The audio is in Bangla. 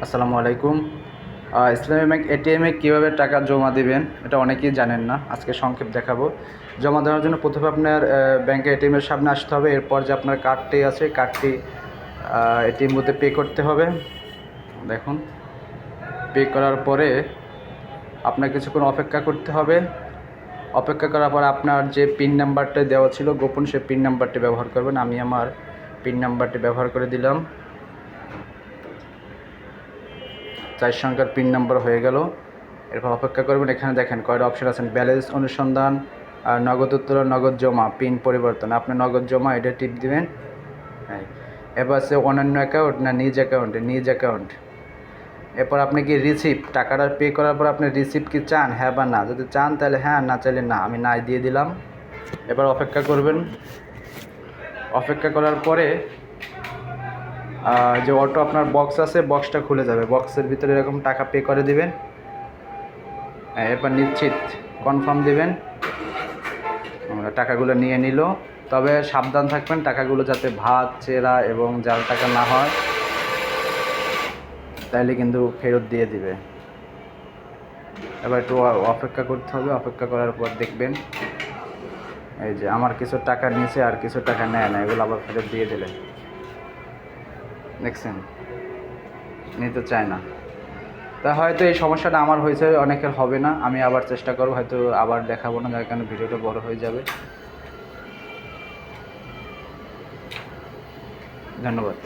আসসালামু আলাইকুম। ইসলামী ব্যাংক এটিএমে কীভাবে টাকা জমা দিবেন এটা অনেকেই জানেন না। আজকে সংক্ষেপ দেখাবো। জমা দেওয়ার জন্য প্রথমে আপনার ব্যাংকে এটিএমের সামনে আসতে হবে। এরপর যে আপনার কার্ডটি আছে কার্ডটি এটিএম বুথে পে করতে হবে। দেখুন, পে করার পরে আপনার কিছুক্ষণ অপেক্ষা করতে হবে। অপেক্ষা করার পর আপনার যে পিন নাম্বারটা দেওয়া ছিল গোপন, সেই পিন নাম্বারটি ব্যবহার করবেন। আমি আমার পিন নাম্বারটি ব্যবহার করে দিলাম। 4 সংখ্যার পিন নাম্বার হয়ে গেল। এরপর অপেক্ষা করবেন। এখানে দেখেন কয়টা অপশন আছে, ব্যালেন্স অনুসন্ধান, নগদ উত্তোলন, নগদ জমা, পিন পরিবর্তন। আপনি নগদ জমা এটা টিপ দিবেন। হ্যাঁ, এবার আছে অন্যান্য অ্যাকাউন্ট না নিজ অ্যাকাউন্টে, নিজ অ্যাকাউন্ট। এরপর আপনি কি রিসিভ, টাকাটা পে করার পর আপনি রিসিভ কি চান, হ্যাঁ বা না? যদি চান তাহলে হ্যাঁ, না চাইলে না। আমি না দিয়ে দিলাম। এবার অপেক্ষা করবেন। অপেক্ষা করার পরে যে অটো আপনার বক্স আছে, বক্সটা খুলে যাবে। বক্সের ভিতরে এরকম টাকা পে করে দিবেন। এরপর নিশ্চিত কনফার্ম দিবেন। টাকাগুলো নিয়ে নিল। তবে সাবধান থাকবেন টাকাগুলো যাতে ভাত, চেরা এবং জাল টাকা না হয়, তাইলে কিন্তু ফেরত দিয়ে দিবে। এবার একটু অপেক্ষা করতে হবে। অপেক্ষা করার পর দেখবেন এই যে আমার কিছু টাকা নিয়েছে আর কিছু টাকা নেয় না, এগুলো আবার ফেরত দিয়ে দিলে। দেখছেন, নিতে চায় না। তা হয়তো এই সমস্যাটা আমার হয়েছে, অনেকের হবে না। আমি আবার চেষ্টা করব, হয়তো আবার দেখাবো না, যার কারণে ভিডিওটা বড় হয়ে যাবে। ধন্যবাদ।